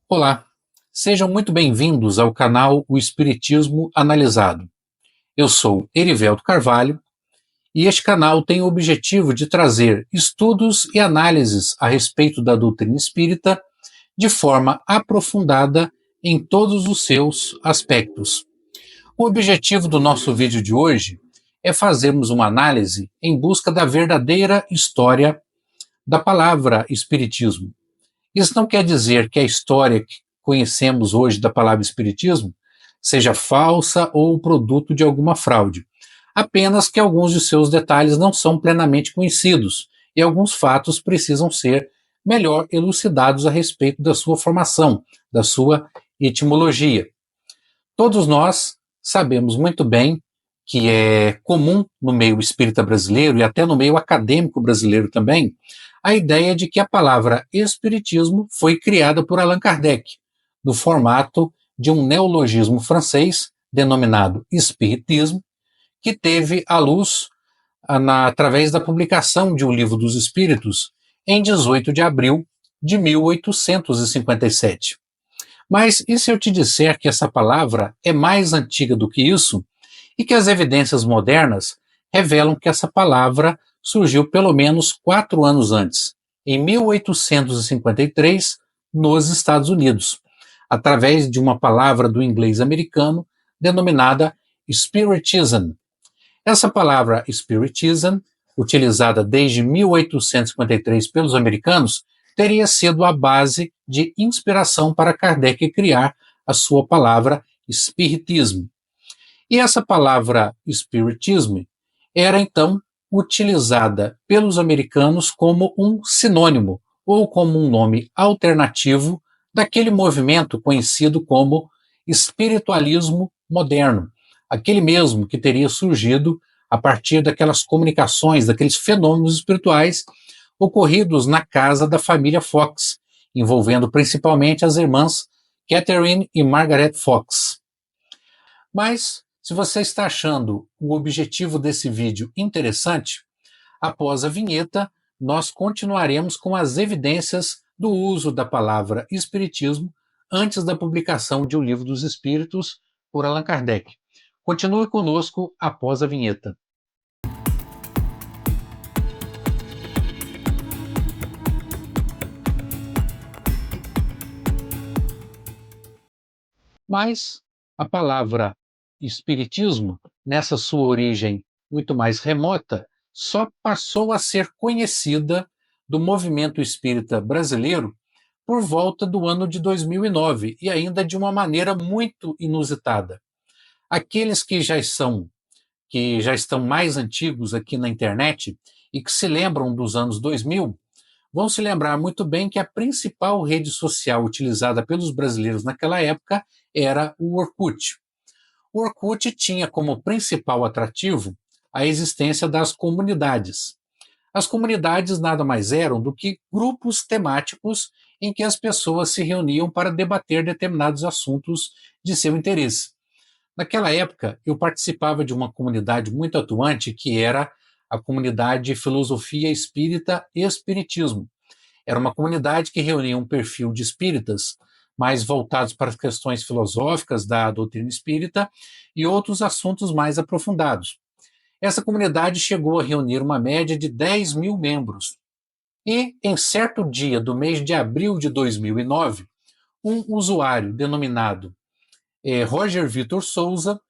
Olá, sejam muito bem-vindos ao canal O Espiritismo Analisado. Eu sou Erivelto Carvalho e este canal tem o objetivo de trazer estudos e análises a respeito da doutrina espírita de forma aprofundada em todos os seus aspectos. O objetivo do nosso vídeo de hoje é fazermos uma análise em busca da verdadeira história da palavra Espiritismo. Isso não quer dizer que a história que conhecemos hoje da palavra Espiritismo seja falsa ou produto de alguma fraude, apenas que alguns de seus detalhes não são plenamente conhecidos e alguns fatos precisam ser melhor elucidados a respeito da sua formação, da sua etimologia. Todos nós sabemos muito bem que é comum no meio espírita brasileiro e até no meio acadêmico brasileiro também, a ideia de que a palavra espiritismo foi criada por Allan Kardec, no formato de um neologismo francês denominado espiritismo, que teve à luz através da publicação de O Livro dos Espíritos em 18 de abril de 1857. Mas e se eu te disser que essa palavra é mais antiga do que isso e que as evidências modernas revelam que essa palavra surgiu pelo menos 4 anos antes, em 1853, nos Estados Unidos, através de uma palavra do inglês americano denominada Spiritism. Essa palavra Spiritism, utilizada desde 1853 pelos americanos, teria sido a base de inspiração para Kardec criar a sua palavra Espiritismo. E essa palavra Spiritism era então utilizada pelos americanos como um sinônimo ou como um nome alternativo daquele movimento conhecido como espiritualismo moderno, aquele mesmo que teria surgido a partir daquelas comunicações, daqueles fenômenos espirituais ocorridos na casa da família Fox, envolvendo principalmente as irmãs Catherine e Margaret Fox. Mas, se você está achando o objetivo desse vídeo interessante, após a vinheta, nós continuaremos com as evidências do uso da palavra espiritismo antes da publicação de O Livro dos Espíritos por Allan Kardec. Continue conosco após a vinheta. Mas a palavra espiritismo, nessa sua origem muito mais remota, só passou a ser conhecida do movimento espírita brasileiro por volta do ano de 2009 e ainda de uma maneira muito inusitada. Aqueles que já estão mais antigos aqui na internet e que se lembram dos anos 2000, vão se lembrar muito bem que a principal rede social utilizada pelos brasileiros naquela época era o Orkut. O Orkut tinha como principal atrativo a existência das comunidades. As comunidades nada mais eram do que grupos temáticos em que as pessoas se reuniam para debater determinados assuntos de seu interesse. Naquela época, eu participava de uma comunidade muito atuante que era a comunidade Filosofia Espírita e Espiritismo. Era uma comunidade que reunia um perfil de espíritas mais voltados para as questões filosóficas da doutrina espírita e outros assuntos mais aprofundados. Essa comunidade chegou a reunir uma média de 10 mil membros. E, em certo dia do mês de abril de 2009, um usuário denominado Roger Vitor Souza,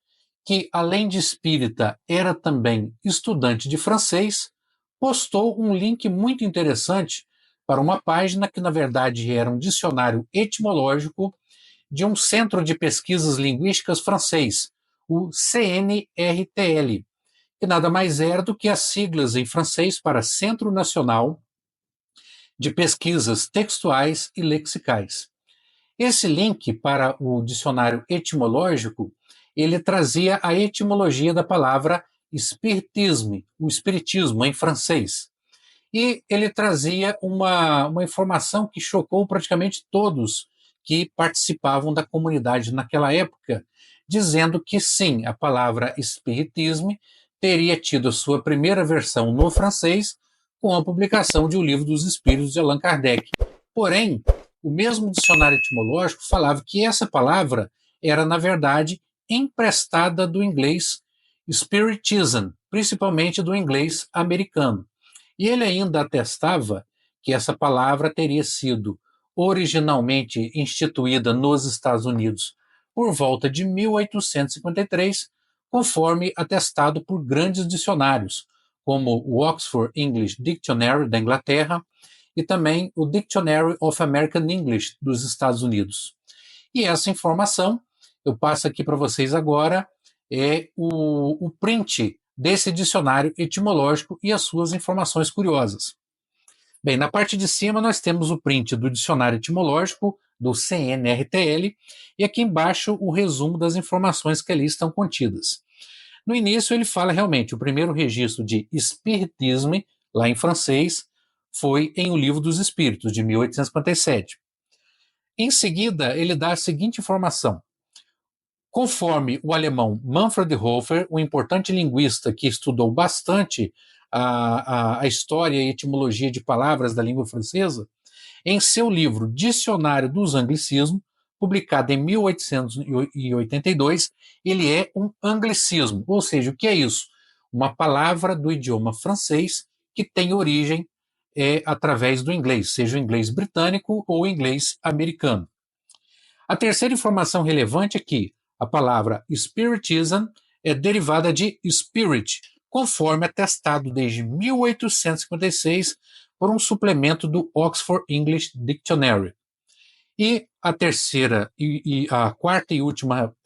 que além de espírita era também estudante de francês, postou um link muito interessante para uma página que, na verdade, era um dicionário etimológico de um centro de pesquisas linguísticas francês, o CNRTL, que nada mais era do que as siglas em francês para Centro Nacional de Pesquisas Textuais e Lexicais. Esse link para o dicionário etimológico, ele trazia a etimologia da palavra spiritisme, o espiritismo em francês. E ele trazia uma informação que chocou praticamente todos que participavam da comunidade naquela época, dizendo que sim, a palavra espiritisme teria tido a sua primeira versão no francês com a publicação de O Livro dos Espíritos de Allan Kardec. Porém, o mesmo dicionário etimológico falava que essa palavra era, na verdade, emprestada do inglês spiritism, principalmente do inglês americano. E ele ainda atestava que essa palavra teria sido originalmente instituída nos Estados Unidos por volta de 1853, conforme atestado por grandes dicionários, como o Oxford English Dictionary da Inglaterra e também o Dictionary of American English dos Estados Unidos. E essa informação, eu passo aqui para vocês agora, é o print desse dicionário etimológico e as suas informações curiosas. Bem, na parte de cima nós temos o print do dicionário etimológico, do CNRTL, e aqui embaixo o resumo das informações que ali estão contidas. No início ele fala realmente, o primeiro registro de espiritisme, lá em francês, foi em O Livro dos Espíritos, de 1857. Em seguida, ele dá a seguinte informação. Conforme o alemão Manfred Hofer, um importante linguista que estudou bastante a história e etimologia de palavras da língua francesa, em seu livro Dicionário dos Anglicismos, publicado em 1882, ele é um anglicismo, ou seja, o que é isso? Uma palavra do idioma francês que tem origem através do inglês, seja o inglês britânico ou o inglês americano. A terceira informação relevante é que a palavra spiritism é derivada de spirit, conforme atestado desde 1856 por um suplemento do Oxford English Dictionary. E a terceira e a quarta e última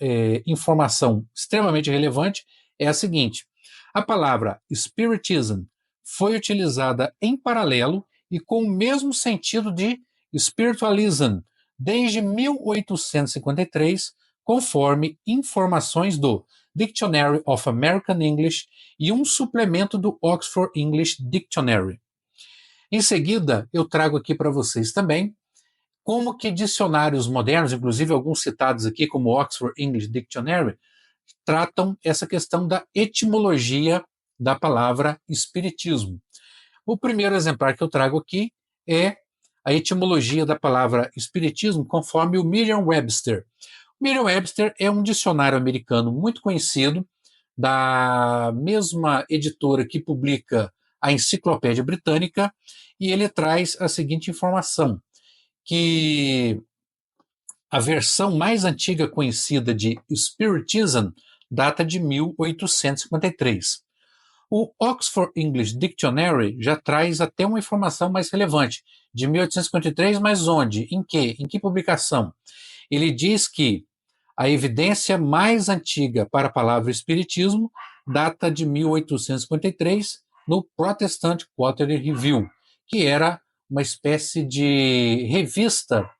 informação extremamente relevante é a seguinte: a palavra spiritism foi utilizada em paralelo e com o mesmo sentido de spiritualism desde 1853, conforme informações do Dictionary of American English e um suplemento do Oxford English Dictionary. Em seguida, eu trago aqui para vocês também como que dicionários modernos, inclusive alguns citados aqui como Oxford English Dictionary, tratam essa questão da etimologia da palavra espiritismo. O primeiro exemplar que eu trago aqui é a etimologia da palavra espiritismo conforme o Merriam-Webster. O Merriam-Webster é um dicionário americano muito conhecido, da mesma editora que publica a Enciclopédia Britânica, e ele traz a seguinte informação, que a versão mais antiga conhecida de Spiritism data de 1853. O Oxford English Dictionary já traz até uma informação mais relevante, de 1853, mas onde? Em que? Em que publicação? Ele diz que a evidência mais antiga para a palavra espiritismo data de 1853, no Protestant Quarterly Review, que era uma espécie de revista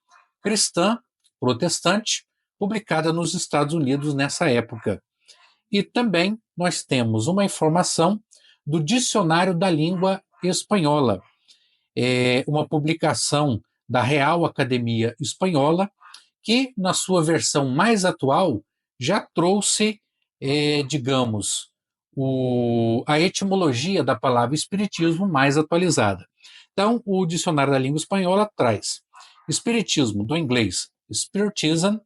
cristã protestante publicada nos Estados Unidos nessa época. E também nós temos uma informação do Dicionário da Língua Espanhola, uma publicação da Real Academia Espanhola, que na sua versão mais atual já trouxe, digamos, a etimologia da palavra espiritismo mais atualizada. Então, o Dicionário da Língua Espanhola traz espiritismo, do inglês spiritism,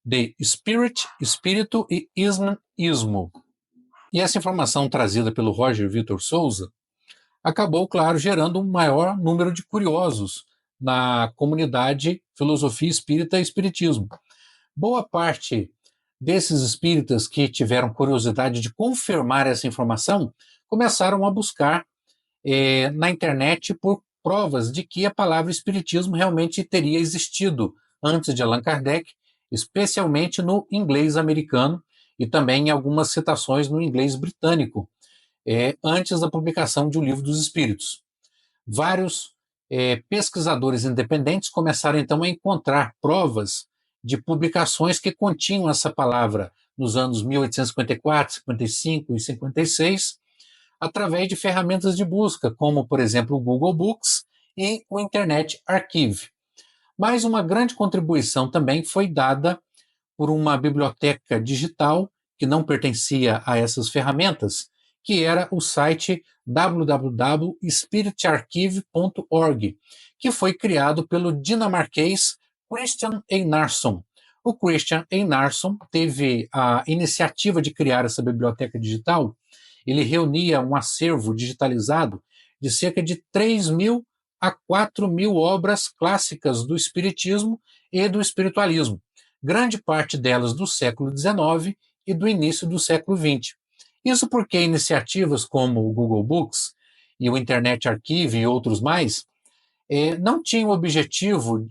de spirit, espírito, e ism, ismo. E essa informação trazida pelo Roger Vitor Souza acabou, claro, gerando um maior número de curiosos na comunidade filosofia espírita e espiritismo. Boa parte desses espíritas que tiveram curiosidade de confirmar essa informação começaram a buscar na internet por provas de que a palavra espiritismo realmente teria existido antes de Allan Kardec, especialmente no inglês americano e também em algumas citações no inglês britânico, antes da publicação de O Livro dos Espíritos. Vários pesquisadores independentes começaram então a encontrar provas de publicações que continham essa palavra nos anos 1854, 55 e 56, através de ferramentas de busca, como, por exemplo, o Google Books e o Internet Archive. Mas uma grande contribuição também foi dada por uma biblioteca digital que não pertencia a essas ferramentas, que era o site www.spiritarchive.org, que foi criado pelo dinamarquês Christian Einarsson. O Christian Einarsson teve a iniciativa de criar essa biblioteca digital. Ele reunia um acervo digitalizado de cerca de 3.000 a 4.000 obras clássicas do Espiritismo e do Espiritualismo, grande parte delas do século XIX e do início do século XX. Isso porque iniciativas como o Google Books e o Internet Archive e outros mais não tinham o objetivo,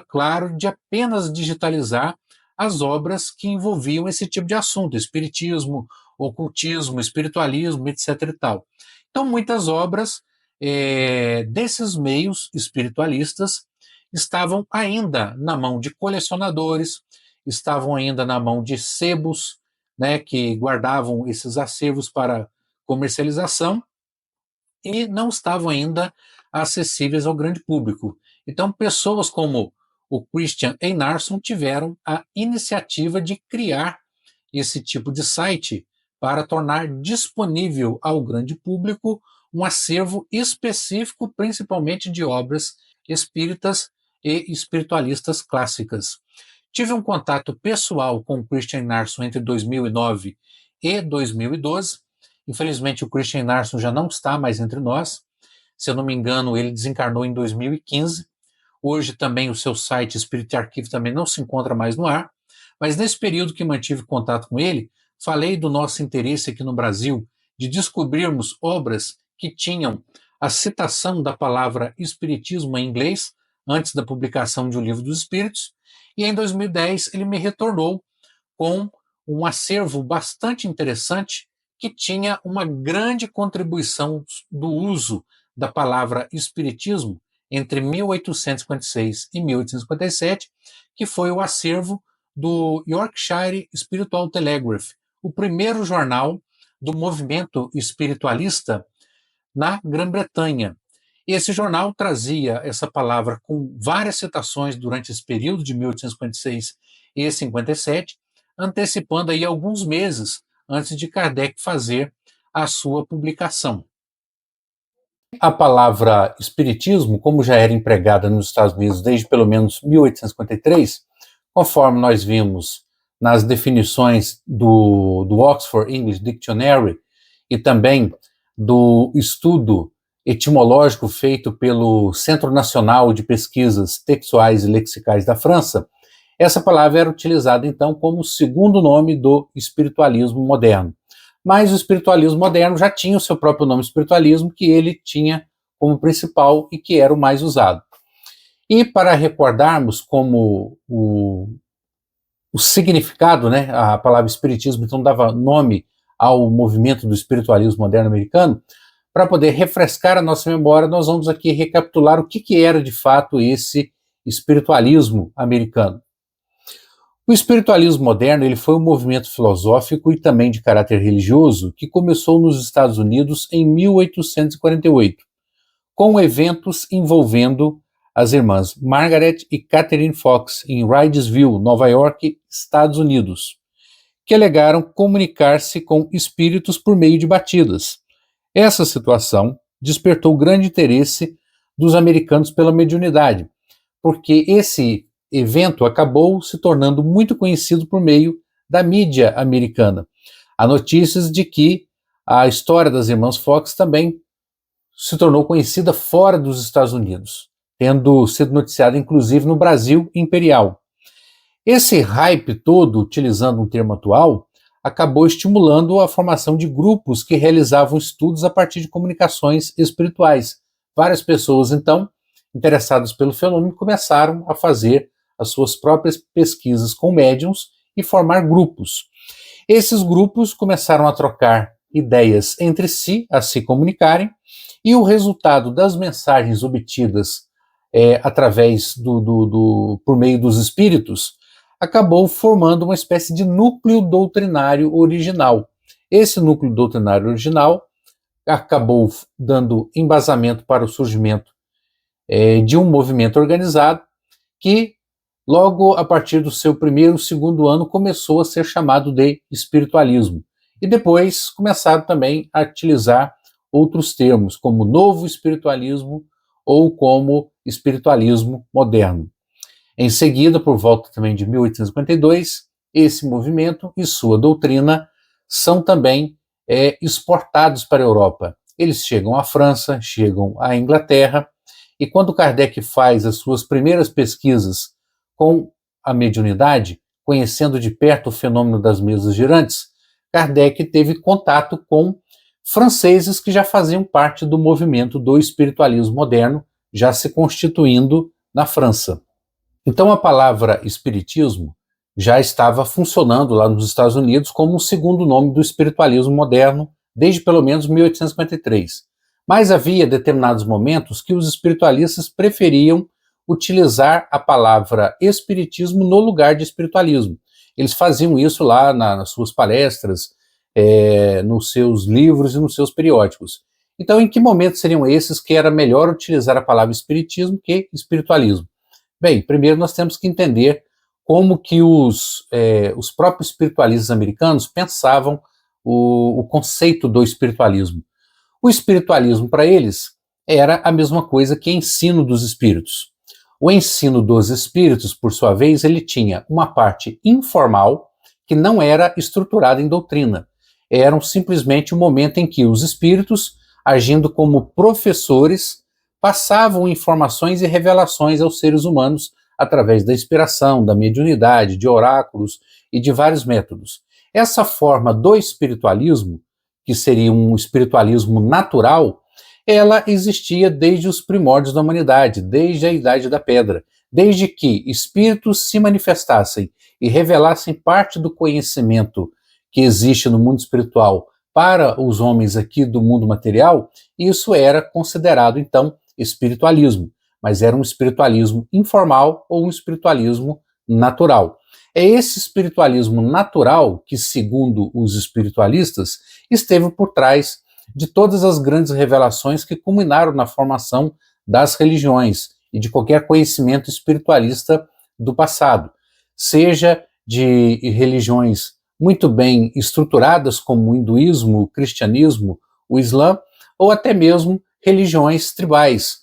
claro, de apenas digitalizar as obras que envolviam esse tipo de assunto, espiritismo, ocultismo, espiritualismo, etc. e tal. Então, muitas obras desses meios espiritualistas estavam ainda na mão de colecionadores, estavam ainda na mão de sebos, que guardavam esses acervos para comercialização e não estavam ainda acessíveis ao grande público. Então, pessoas como o Christian Einarsson tiveram a iniciativa de criar esse tipo de site para tornar disponível ao grande público um acervo específico, principalmente de obras espíritas e espiritualistas clássicas. Tive um contato pessoal com o Christian Einarsson entre 2009 e 2012. Infelizmente, o Christian Einarsson já não está mais entre nós. Se eu não me engano, ele desencarnou em 2015. Hoje também o seu site Spirit Archive também não se encontra mais no ar. Mas nesse período que mantive contato com ele, falei do nosso interesse aqui no Brasil de descobrirmos obras que tinham a citação da palavra espiritismo em inglês antes da publicação de O Livro dos Espíritos. E em 2010 ele me retornou com um acervo bastante interessante que tinha uma grande contribuição do uso da palavra espiritismo entre 1856 e 1857, que foi o acervo do Yorkshire Spiritual Telegraph, o primeiro jornal do movimento espiritualista na Grã-Bretanha. Esse jornal trazia essa palavra com várias citações durante esse período de 1856 e 57, antecipando aí alguns meses antes de Kardec fazer a sua publicação. A palavra espiritismo, como já era empregada nos Estados Unidos desde pelo menos 1853, conforme nós vimos nas definições do Oxford English Dictionary e também do estudo etimológico feito pelo Centro Nacional de Pesquisas Textuais e Lexicais da França, essa palavra era utilizada então como segundo nome do espiritualismo moderno. Mas o espiritualismo moderno já tinha o seu próprio nome espiritualismo, que ele tinha como principal e que era o mais usado. E para recordarmos como o significado, a palavra espiritismo então dava nome ao movimento do espiritualismo moderno americano, para poder refrescar a nossa memória, nós vamos aqui recapitular o que era de fato esse espiritualismo americano. O espiritualismo moderno ele foi um movimento filosófico e também de caráter religioso que começou nos Estados Unidos em 1848, com eventos envolvendo as irmãs Margaret e Catherine Fox em Wrightsville, Nova York, Estados Unidos, que alegaram comunicar-se com espíritos por meio de batidas. Essa situação despertou grande interesse dos americanos pela mediunidade, porque esse evento acabou se tornando muito conhecido por meio da mídia americana. Há notícias de que a história das irmãs Fox também se tornou conhecida fora dos Estados Unidos, tendo sido noticiada inclusive no Brasil imperial. Esse hype todo, utilizando um termo atual, acabou estimulando a formação de grupos que realizavam estudos a partir de comunicações espirituais. Várias pessoas, então, interessadas pelo fenômeno, começaram a fazer as suas próprias pesquisas com médiums e formar grupos. Esses grupos começaram a trocar ideias entre si, a se comunicarem, e o resultado das mensagens obtidas através por meio dos espíritos acabou formando uma espécie de núcleo doutrinário original. Esse núcleo doutrinário original acabou dando embasamento para o surgimento de um movimento organizado que, logo a partir do seu primeiro, segundo ano, começou a ser chamado de espiritualismo. E depois começaram também a utilizar outros termos, como novo espiritualismo ou como espiritualismo moderno. Em seguida, por volta também de 1852, esse movimento e sua doutrina são também exportados para a Europa. Eles chegam à França, chegam à Inglaterra, e quando Kardec faz as suas primeiras pesquisas com a mediunidade, conhecendo de perto o fenômeno das mesas girantes, Kardec teve contato com franceses que já faziam parte do movimento do espiritualismo moderno, já se constituindo na França. Então a palavra espiritismo já estava funcionando lá nos Estados Unidos como um segundo nome do espiritualismo moderno, desde pelo menos 1853. Mas havia determinados momentos que os espiritualistas preferiam utilizar a palavra espiritismo no lugar de espiritualismo. Eles faziam isso lá nas suas palestras, nos seus livros e nos seus periódicos. Então, em que momentos seriam esses que era melhor utilizar a palavra espiritismo que espiritualismo? Bem, primeiro nós temos que entender como que os próprios espiritualistas americanos pensavam o conceito do espiritualismo. O espiritualismo, para eles, era a mesma coisa que ensino dos espíritos. O ensino dos espíritos, por sua vez, ele tinha uma parte informal, que não era estruturada em doutrina. Era simplesmente o momento em que os espíritos, agindo como professores, passavam informações e revelações aos seres humanos através da inspiração, da mediunidade, de oráculos e de vários métodos. Essa forma do espiritualismo, que seria um espiritualismo natural, ela existia desde os primórdios da humanidade, desde a Idade da Pedra, desde que espíritos se manifestassem e revelassem parte do conhecimento que existe no mundo espiritual para os homens aqui do mundo material, isso era considerado, então, espiritualismo, mas era um espiritualismo informal ou um espiritualismo natural. É esse espiritualismo natural que, segundo os espiritualistas, esteve por trás de todas as grandes revelações que culminaram na formação das religiões e de qualquer conhecimento espiritualista do passado, seja de religiões muito bem estruturadas como o hinduísmo, o cristianismo, o islã, ou até mesmo religiões tribais,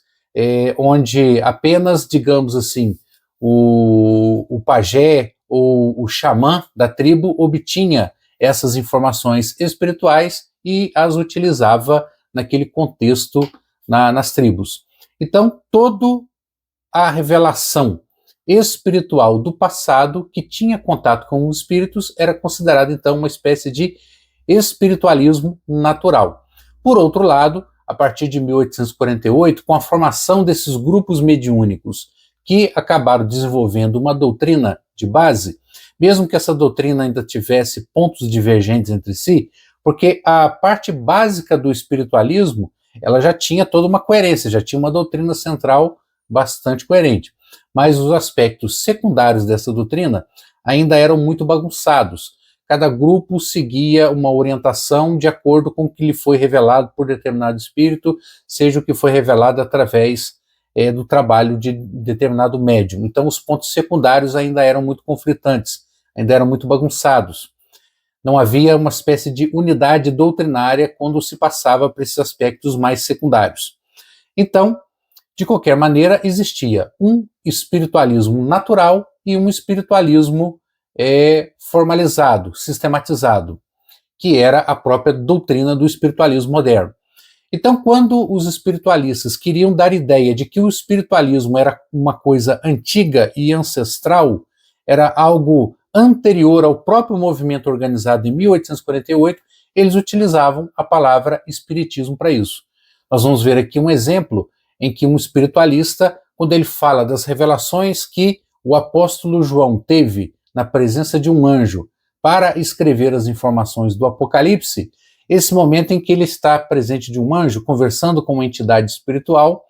onde apenas, digamos assim, o pajé ou o xamã da tribo obtinha essas informações espirituais e as utilizava naquele contexto nas tribos. Então, toda a revelação espiritual do passado que tinha contato com os espíritos era considerada, então, uma espécie de espiritualismo natural. Por outro lado, a partir de 1848, com a formação desses grupos mediúnicos que acabaram desenvolvendo uma doutrina de base, mesmo que essa doutrina ainda tivesse pontos divergentes entre si, porque a parte básica do espiritualismo, ela já tinha toda uma coerência, já tinha uma doutrina central bastante coerente. Mas os aspectos secundários dessa doutrina ainda eram muito bagunçados. Cada grupo seguia uma orientação de acordo com o que lhe foi revelado por determinado espírito, seja o que foi revelado através do trabalho de determinado médium. Então, os pontos secundários ainda eram muito conflitantes, ainda eram muito bagunçados. Não havia uma espécie de unidade doutrinária quando se passava para esses aspectos mais secundários. Então, de qualquer maneira, existia um espiritualismo natural e um espiritualismo formalizado, sistematizado, que era a própria doutrina do espiritualismo moderno. Então, quando os espiritualistas queriam dar ideia de que o espiritualismo era uma coisa antiga e ancestral, era algo anterior ao próprio movimento organizado em 1848, eles utilizavam a palavra espiritismo para isso. Nós vamos ver aqui um exemplo em que um espiritualista, quando ele fala das revelações que o apóstolo João teve na presença de um anjo para escrever as informações do Apocalipse, esse momento em que ele está presente de um anjo, conversando com uma entidade espiritual,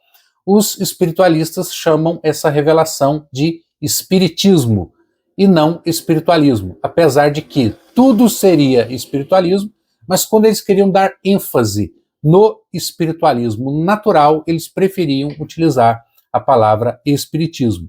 os espiritualistas chamam essa revelação de espiritismo e não espiritualismo, apesar de que tudo seria espiritualismo, mas quando eles queriam dar ênfase no espiritualismo natural, eles preferiam utilizar a palavra espiritismo.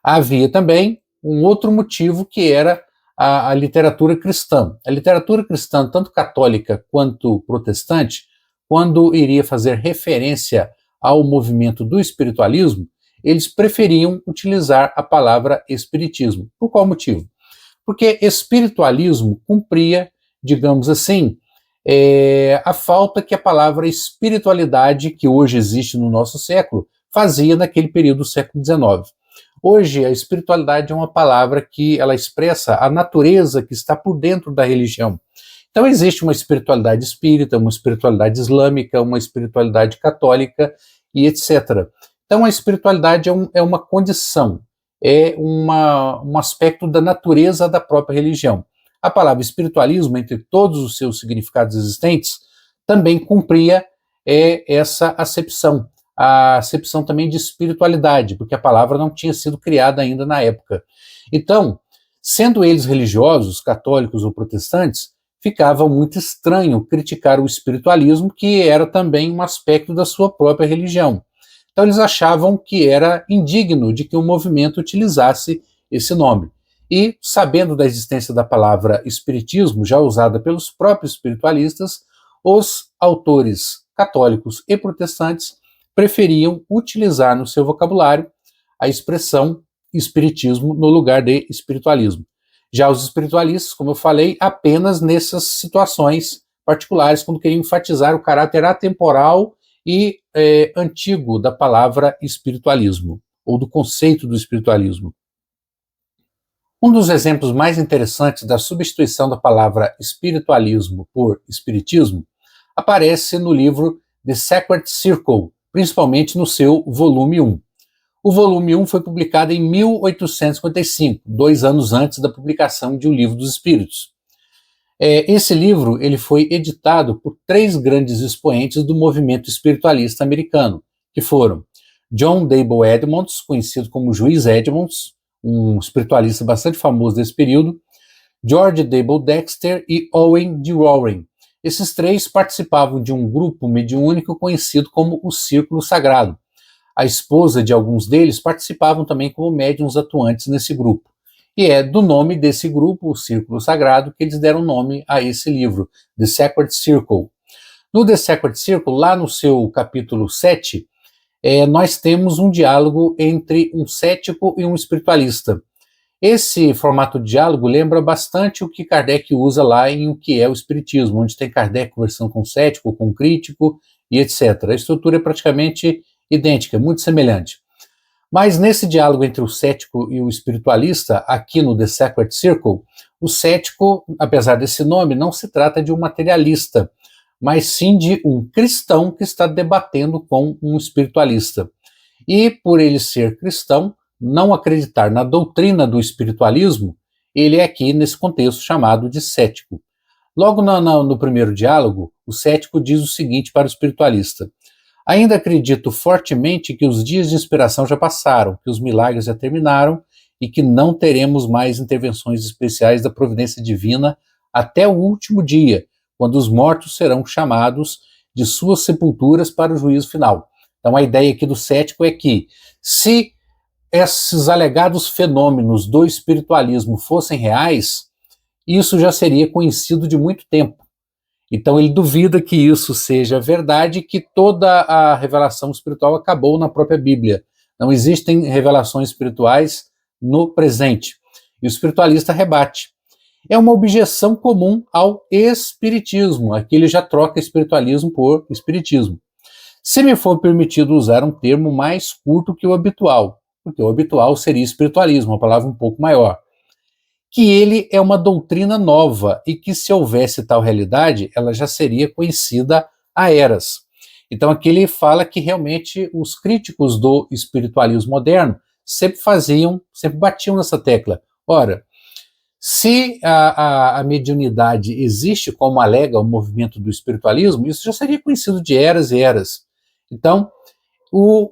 Havia também um outro motivo que era a literatura cristã. A literatura cristã, tanto católica quanto protestante, quando iria fazer referência ao movimento do espiritualismo, eles preferiam utilizar a palavra espiritismo. Por qual motivo? Porque espiritualismo cumpria, digamos assim, a falta que a palavra espiritualidade, que hoje existe no nosso século, fazia naquele período do século XIX. Hoje, a espiritualidade é uma palavra que ela expressa a natureza que está por dentro da religião. Então, existe uma espiritualidade espírita, uma espiritualidade islâmica, uma espiritualidade católica e etc. Então, a espiritualidade é uma condição, um aspecto da natureza da própria religião. A palavra espiritualismo, entre todos os seus significados existentes, também cumpria essa acepção, a acepção também de espiritualidade, porque a palavra não tinha sido criada ainda na época. Então, sendo eles religiosos, católicos ou protestantes, ficava muito estranho criticar o espiritualismo, que era também um aspecto da sua própria religião. Então, eles achavam que era indigno de que o movimento utilizasse esse nome. E, sabendo da existência da palavra espiritismo, já usada pelos próprios espiritualistas, os autores católicos e protestantes preferiam utilizar no seu vocabulário a expressão espiritismo no lugar de espiritualismo. Já os espiritualistas, como eu falei, apenas nessas situações particulares, quando queriam enfatizar o caráter atemporal e antigo da palavra espiritualismo, ou do conceito do espiritualismo. Um dos exemplos mais interessantes da substituição da palavra espiritualismo por espiritismo aparece no livro The Sacred Circle, principalmente no seu volume 1. O volume 1 foi publicado em 1855, 2 anos antes da publicação de O Livro dos Espíritos. Esse livro ele foi editado por 3 grandes expoentes do movimento espiritualista americano, que foram John Dable Edmonds, conhecido como Juiz Edmonds, um espiritualista bastante famoso desse período, George Dable Dexter e Owen de Warren. Esses 3 participavam de um grupo mediúnico conhecido como o Círculo Sagrado. A esposa de alguns deles participavam também como médiuns atuantes nesse grupo. E é do nome desse grupo, o Círculo Sagrado, que eles deram nome a esse livro, The Sacred Circle. No The Sacred Circle, lá no seu capítulo 7, nós temos um diálogo entre um cético e um espiritualista. Esse formato de diálogo lembra bastante o que Kardec usa lá em O que é o Espiritismo, onde tem Kardec conversando com o cético, com o crítico e etc. A estrutura é praticamente idêntica, muito semelhante. Mas nesse diálogo entre o cético e o espiritualista, aqui no The Sacred Circle, o cético, apesar desse nome, não se trata de um materialista, mas sim de um cristão que está debatendo com um espiritualista. E por ele ser cristão, não acreditar na doutrina do espiritualismo, ele é aqui nesse contexto chamado de cético. Logo no primeiro diálogo, o cético diz o seguinte para o espiritualista: ainda acredito fortemente que os dias de inspiração já passaram, que os milagres já terminaram e que não teremos mais intervenções especiais da providência divina até o último dia, quando os mortos serão chamados de suas sepulturas para o juízo final. Então a ideia aqui do cético é que, se esses alegados fenômenos do espiritualismo fossem reais, isso já seria conhecido de muito tempo. Então ele duvida que isso seja verdade, que toda a revelação espiritual acabou na própria Bíblia. Não existem revelações espirituais no presente. E o espiritualista rebate. É uma objeção comum ao espiritismo. Aqui ele já troca espiritualismo por espiritismo. Se me for permitido usar um termo mais curto que o habitual, porque o habitual seria espiritualismo, uma palavra um pouco maior, que ele é uma doutrina nova e que, se houvesse tal realidade, ela já seria conhecida há eras. Então aqui ele fala que realmente os críticos do espiritualismo moderno sempre batiam nessa tecla. Ora, se a mediunidade existe, como alega o movimento do espiritualismo, isso já seria conhecido de eras e eras. Então, o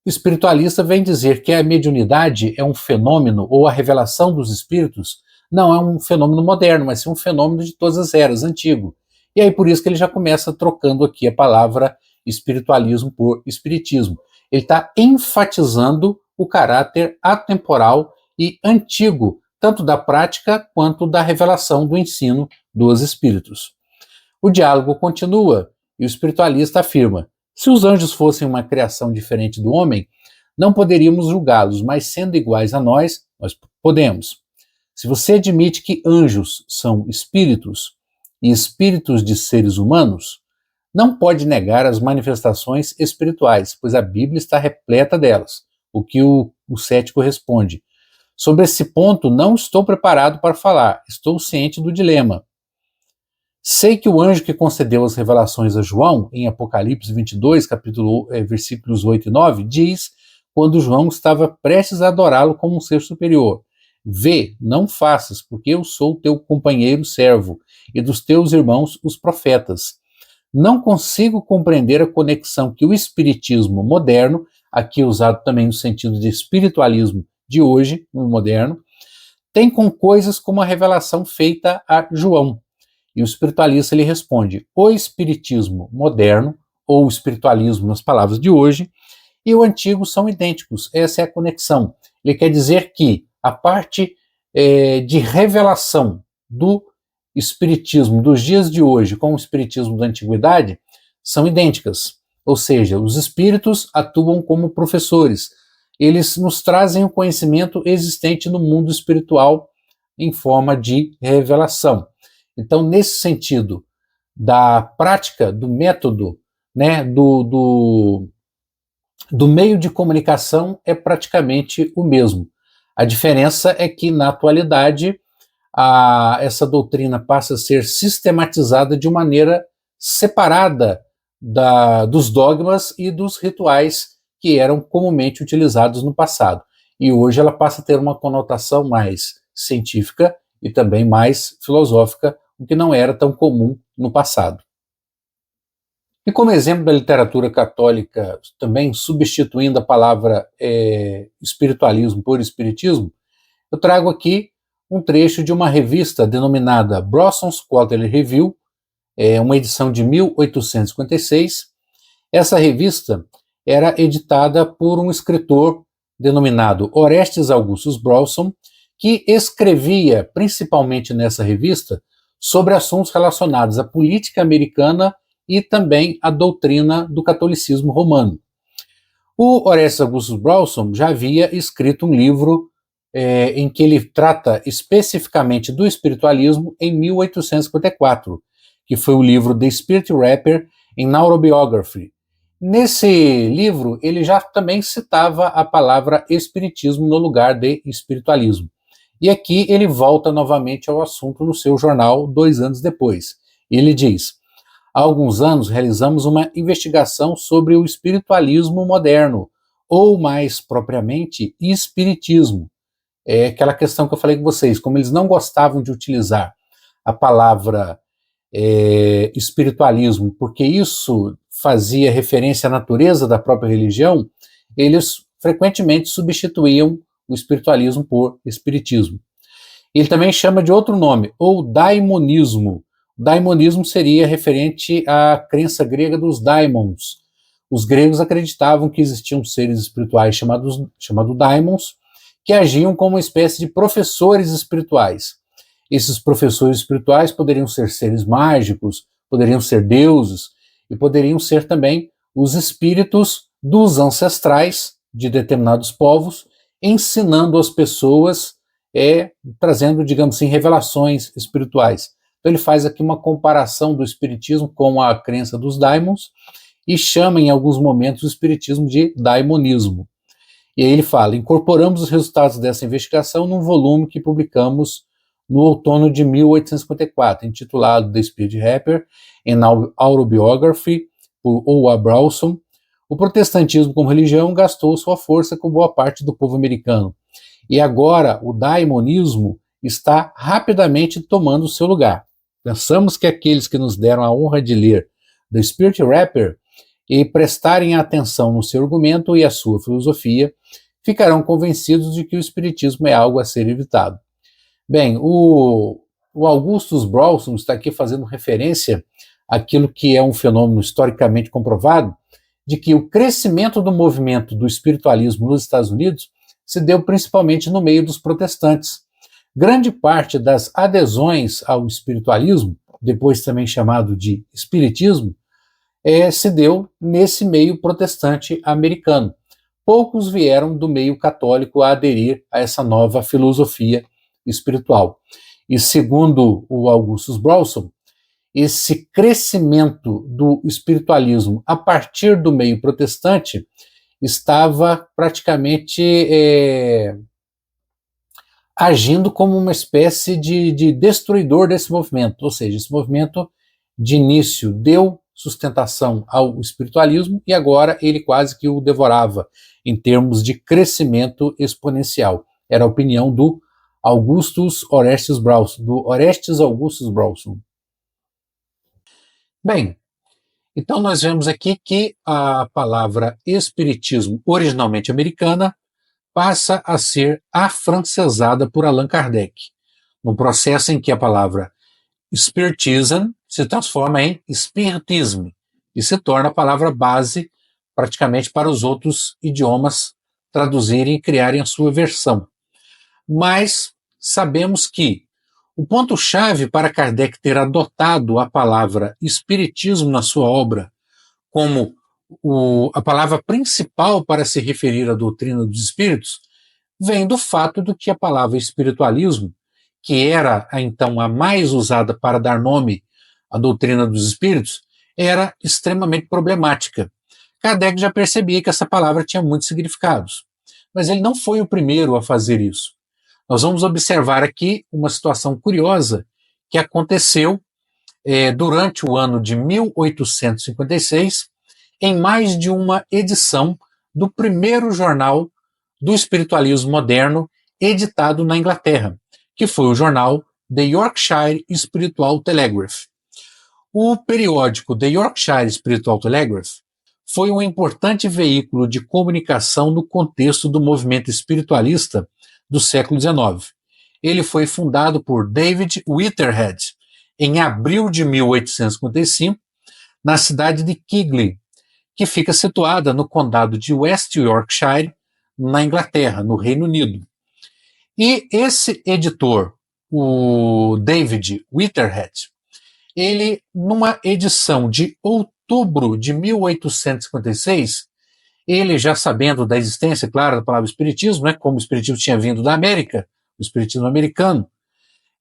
espiritualista vem dizer que a mediunidade é um fenômeno, ou a revelação dos espíritos, não é um fenômeno moderno, mas sim um fenômeno de todas as eras, antigo. E aí por isso que ele já começa trocando aqui a palavra espiritualismo por espiritismo. Ele está enfatizando o caráter atemporal e antigo, tanto da prática quanto da revelação do ensino dos espíritos. O diálogo continua e o espiritualista afirma: se os anjos fossem uma criação diferente do homem, não poderíamos julgá-los, mas sendo iguais a nós podemos. Se você admite que anjos são espíritos e espíritos de seres humanos, não pode negar as manifestações espirituais, pois a Bíblia está repleta delas. O que o cético responde: sobre esse ponto não estou preparado para falar, estou ciente do dilema. Sei que o anjo que concedeu as revelações a João, em Apocalipse 22, versículos 8 e 9, diz, quando João estava prestes a adorá-lo como um ser superior: vê, não faças, porque eu sou teu companheiro servo, e dos teus irmãos os profetas. Não consigo compreender a conexão que o espiritismo moderno, aqui usado também no sentido de espiritualismo de hoje, no moderno, tem com coisas como a revelação feita a João. E o espiritualista lhe responde: o espiritismo moderno, ou o espiritualismo nas palavras de hoje, e o antigo são idênticos. Essa é a conexão. Ele quer dizer que a parte de revelação do espiritismo dos dias de hoje com o espiritismo da antiguidade são idênticas. Ou seja, os espíritos atuam como professores. Eles nos trazem o conhecimento existente no mundo espiritual em forma de revelação. Então, nesse sentido da prática, do método, né, do meio de comunicação é praticamente o mesmo. A diferença é que, na atualidade, essa doutrina passa a ser sistematizada de maneira separada dos dogmas e dos rituais que eram comumente utilizados no passado. E hoje ela passa a ter uma conotação mais científica e também mais filosófica, o que não era tão comum no passado. E como exemplo da literatura católica, também substituindo a palavra espiritualismo por espiritismo, eu trago aqui um trecho de uma revista denominada Bronson's Quarterly Review, uma edição de 1856. Essa revista era editada por um escritor denominado Orestes Augustus Bronson, que escrevia principalmente nessa revista sobre assuntos relacionados à política americana e também à doutrina do catolicismo romano. O Orestes Augustus Bronson já havia escrito um livro em que ele trata especificamente do espiritualismo em 1854, que foi o livro The Spirit Rapper in Neurobiography. Nesse livro, ele já também citava a palavra espiritismo no lugar de espiritualismo. E aqui ele volta novamente ao assunto no seu jornal 2 anos depois. Ele diz: há alguns anos realizamos uma investigação sobre o espiritualismo moderno, ou mais propriamente, espiritismo. É aquela questão que eu falei com vocês, como eles não gostavam de utilizar a palavra espiritualismo, porque isso fazia referência à natureza da própria religião, eles frequentemente substituíam o espiritualismo por espiritismo. Ele também chama de outro nome, ou daimonismo. Daimonismo seria referente à crença grega dos daimons. Os gregos acreditavam que existiam seres espirituais chamados daimons, que agiam como uma espécie de professores espirituais. Esses professores espirituais poderiam ser seres mágicos, poderiam ser deuses, e poderiam ser também os espíritos dos ancestrais de determinados povos, ensinando as pessoas, trazendo, digamos assim, revelações espirituais. Então ele faz aqui uma comparação do espiritismo com a crença dos daimons e chama em alguns momentos o espiritismo de daimonismo. E aí ele fala: incorporamos os resultados dessa investigação num volume que publicamos no outono de 1854, intitulado The Spirit Rapper in Autobiography, por O.A. Bronson. O protestantismo como religião gastou sua força com boa parte do povo americano. E agora o daimonismo está rapidamente tomando seu lugar. Pensamos que aqueles que nos deram a honra de ler The Spirit Rapper e prestarem atenção no seu argumento e a sua filosofia, ficarão convencidos de que o espiritismo é algo a ser evitado. Bem, o Augustus Bronson está aqui fazendo referência àquilo que é um fenômeno historicamente comprovado, de que o crescimento do movimento do espiritualismo nos Estados Unidos se deu principalmente no meio dos protestantes. Grande parte das adesões ao espiritualismo, depois também chamado de espiritismo, se deu nesse meio protestante americano. poucos vieram do meio católico a aderir a essa nova filosofia espiritual. E segundo o Augustus Browson, esse crescimento do espiritualismo a partir do meio protestante estava praticamente agindo como uma espécie de destruidor desse movimento, ou seja, esse movimento de início deu sustentação ao espiritualismo e agora ele quase que o devorava em termos de crescimento exponencial. Era a opinião do Orestes Augustus Browson. Bem, então nós vemos aqui que a palavra espiritismo, originalmente americana, passa a ser afrancesada por Allan Kardec, num processo em que a palavra spiritism se transforma em spiritisme e se torna a palavra base praticamente para os outros idiomas traduzirem e criarem a sua versão. Mas sabemos que o ponto-chave para Kardec ter adotado a palavra espiritismo na sua obra como a palavra principal para se referir à doutrina dos espíritos vem do fato de que a palavra espiritualismo, que era então a mais usada para dar nome à doutrina dos espíritos, era extremamente problemática. Kardec já percebia que essa palavra tinha muitos significados, mas ele não foi o primeiro a fazer isso. Nós vamos observar aqui uma situação curiosa que aconteceu durante o ano de 1856, em mais de uma edição do primeiro jornal do espiritualismo moderno editado na Inglaterra, que foi o jornal The Yorkshire Spiritual Telegraph. O periódico The Yorkshire Spiritual Telegraph foi um importante veículo de comunicação no contexto do movimento espiritualista do século XIX. Ele foi fundado por David Whitehead em abril de 1855, na cidade de Keighley, que fica situada no condado de West Yorkshire, na Inglaterra, no Reino Unido. E esse editor, o David Whitehead, ele, numa edição de outubro de 1856, ele já sabendo da existência, claro, da palavra espiritismo, né, como o espiritismo tinha vindo da América, o espiritismo americano,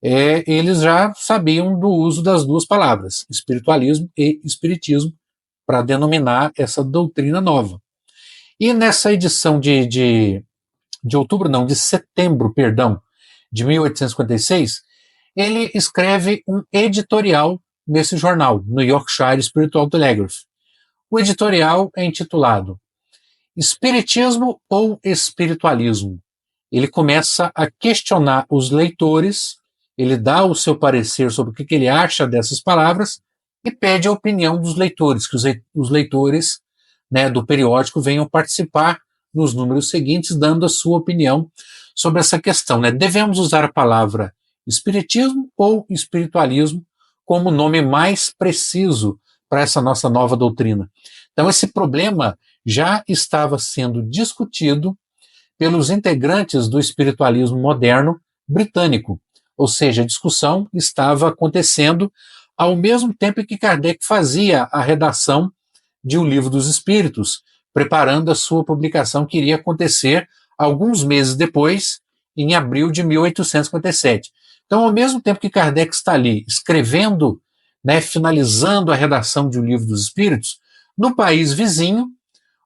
eles já sabiam do uso das duas palavras, espiritualismo e espiritismo, para denominar essa doutrina nova. E nessa edição de setembro, de 1856, ele escreve um editorial nesse jornal, no Yorkshire Spiritual Telegraph. O editorial é intitulado Espiritismo ou Espiritualismo? Ele começa a questionar os leitores, ele dá o seu parecer sobre o que ele acha dessas palavras e pede a opinião dos leitores, que os leitores, né, do periódico venham participar nos números seguintes, dando a sua opinião sobre essa questão. Né? Devemos usar a palavra espiritismo ou espiritualismo como nome mais preciso para essa nossa nova doutrina? Então, esse problema já estava sendo discutido pelos integrantes do espiritualismo moderno britânico, ou seja, a discussão estava acontecendo ao mesmo tempo que Kardec fazia a redação de O Livro dos Espíritos, preparando a sua publicação que iria acontecer alguns meses depois, em abril de 1857. Então, ao mesmo tempo que Kardec está ali escrevendo, né, finalizando a redação de O Livro dos Espíritos, no país vizinho,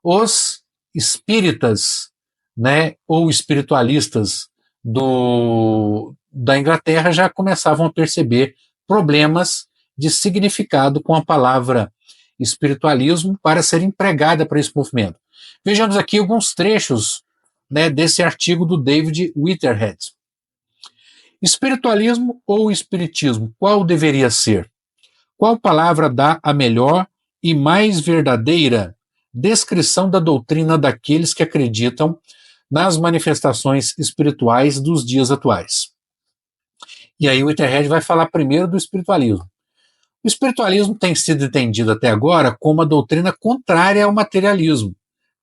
os espíritas, né, ou espiritualistas da Inglaterra já começavam a perceber problemas de significado com a palavra espiritualismo para ser empregada para esse movimento. Vejamos aqui alguns trechos, né, desse artigo do David Whitehead. Espiritualismo ou espiritismo, qual deveria ser? Qual palavra dá a melhor e mais verdadeira descrição da doutrina daqueles que acreditam nas manifestações espirituais dos dias atuais? E aí o Whitehead vai falar primeiro do espiritualismo. O espiritualismo tem sido entendido até agora como uma doutrina contrária ao materialismo.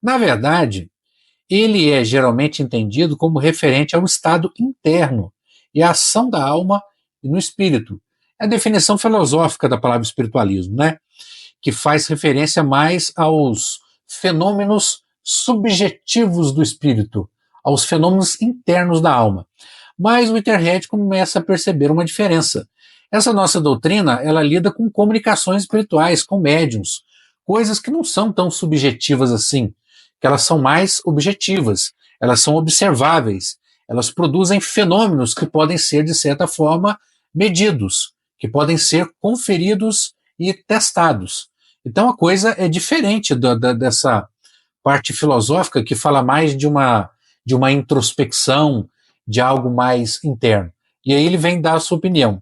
Na verdade, ele é geralmente entendido como referente ao estado interno e à ação da alma no espírito. É a definição filosófica da palavra espiritualismo, né? Que faz referência mais aos fenômenos subjetivos do espírito, aos fenômenos internos da alma. Mas o Whitehead começa a perceber uma diferença. Essa nossa doutrina, ela lida com comunicações espirituais, com médiums, coisas que não são tão subjetivas assim, que elas são mais objetivas, elas são observáveis, elas produzem fenômenos que podem ser, de certa forma, medidos, que podem ser conferidos e testados. Então a coisa é diferente dessa parte filosófica que fala mais de uma introspecção, de algo mais interno. E aí ele vem dar a sua opinião.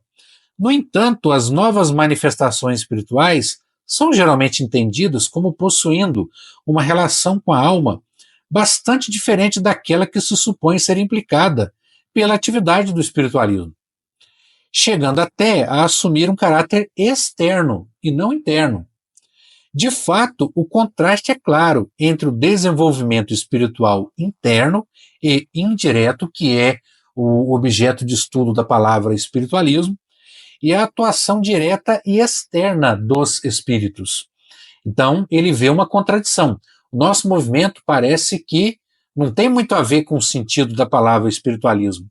No entanto, as novas manifestações espirituais são geralmente entendidas como possuindo uma relação com a alma bastante diferente daquela que se supõe ser implicada pela atividade do espiritualismo, chegando até a assumir um caráter externo e não interno. De fato, o contraste é claro entre o desenvolvimento espiritual interno e indireto, que é o objeto de estudo da palavra espiritualismo, e a atuação direta e externa dos espíritos. Então, ele vê uma contradição. O nosso movimento parece que não tem muito a ver com o sentido da palavra espiritualismo.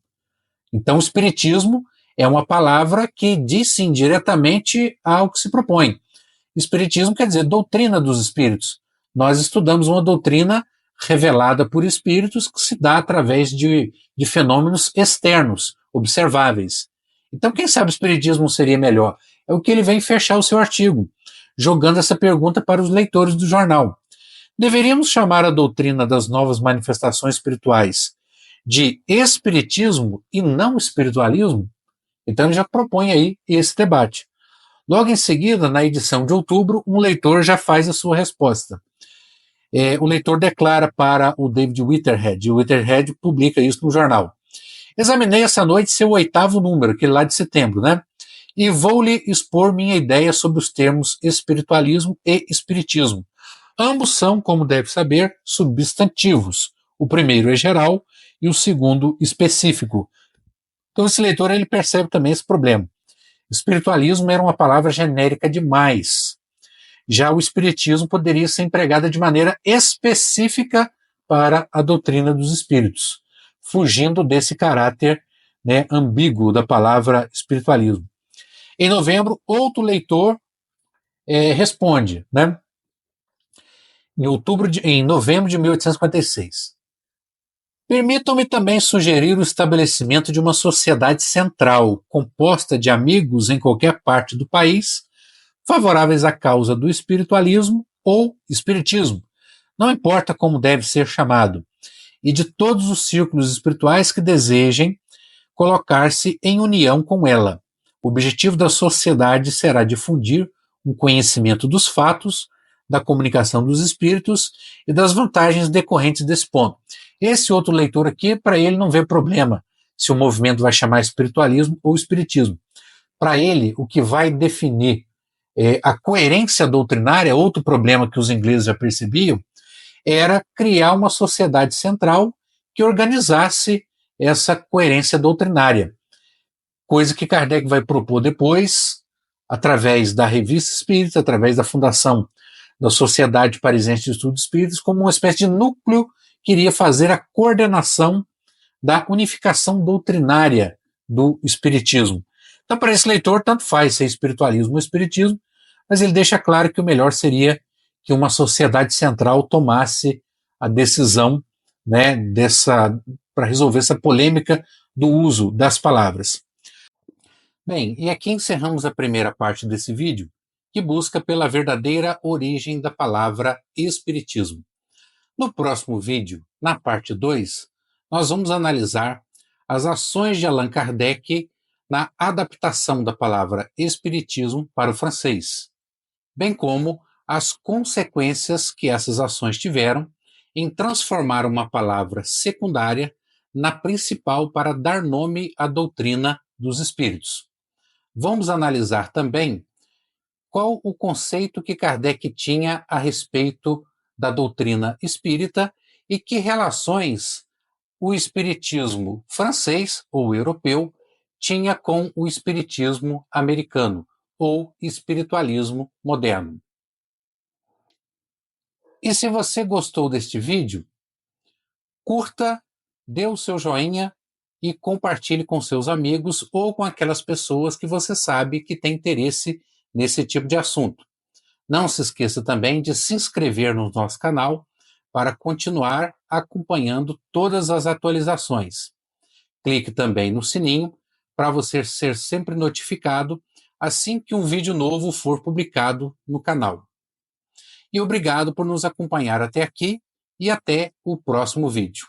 Então, o espiritismo é uma palavra que diz sim diretamente ao que se propõe. Espiritismo quer dizer doutrina dos espíritos. Nós estudamos uma doutrina revelada por espíritos que se dá através de fenômenos externos, observáveis. Então, quem sabe o espiritismo seria melhor? É o que ele vem fechar o seu artigo, jogando essa pergunta para os leitores do jornal. Deveríamos chamar a doutrina das novas manifestações espirituais de espiritismo e não espiritualismo? Então ele já propõe aí esse debate. Logo em seguida, na edição de outubro, um leitor já faz a sua resposta. O leitor declara para o David Whitehead, e o Whitehead publica isso no jornal. Examinei essa noite seu 8º número, aquele lá de setembro, né? E vou-lhe expor minha ideia sobre os termos espiritualismo e espiritismo. Ambos são, como deve saber, substantivos. O primeiro é geral e o segundo específico. Então esse leitor ele percebe também esse problema. Espiritualismo era uma palavra genérica demais. Já o espiritismo poderia ser empregada de maneira específica para a doutrina dos espíritos, fugindo desse caráter, né, ambíguo da palavra espiritualismo. Em novembro, outro leitor responde, né, em novembro de 1856. Permitam-me também sugerir o estabelecimento de uma sociedade central, composta de amigos em qualquer parte do país, favoráveis à causa do espiritualismo ou espiritismo, não importa como deve ser chamado, e de todos os círculos espirituais que desejem colocar-se em união com ela. O objetivo da sociedade será difundir um conhecimento dos fatos, da comunicação dos espíritos e das vantagens decorrentes desse ponto. Esse outro leitor aqui, para ele não vê problema se o movimento vai chamar espiritualismo ou espiritismo. Para ele, o que vai definir a coerência doutrinária, outro problema que os ingleses já percebiam, era criar uma sociedade central que organizasse essa coerência doutrinária, coisa que Kardec vai propor depois, através da Revista Espírita, através da fundação da Sociedade Parisiense de Estudos Espíritas, como uma espécie de núcleo que iria fazer a coordenação da unificação doutrinária do espiritismo. Então, para esse leitor, tanto faz ser espiritualismo ou espiritismo, mas ele deixa claro que o melhor seria que uma sociedade central tomasse a decisão, né, para resolver essa polêmica do uso das palavras. Bem, e aqui encerramos a primeira parte desse vídeo, que busca pela verdadeira origem da palavra espiritismo. No próximo vídeo, na parte 2, nós vamos analisar as ações de Allan Kardec na adaptação da palavra espiritismo para o francês, bem como as consequências que essas ações tiveram em transformar uma palavra secundária na principal para dar nome à doutrina dos espíritos. Vamos analisar também qual o conceito que Kardec tinha a respeito da doutrina espírita e que relações o espiritismo francês ou europeu tinha com o espiritismo americano ou espiritualismo moderno. E se você gostou deste vídeo, curta, dê o seu joinha e compartilhe com seus amigos ou com aquelas pessoas que você sabe que têm interesse nesse tipo de assunto. Não se esqueça também de se inscrever no nosso canal para continuar acompanhando todas as atualizações. Clique também no sininho para você ser sempre notificado assim que um vídeo novo for publicado no canal. E obrigado por nos acompanhar até aqui e até o próximo vídeo.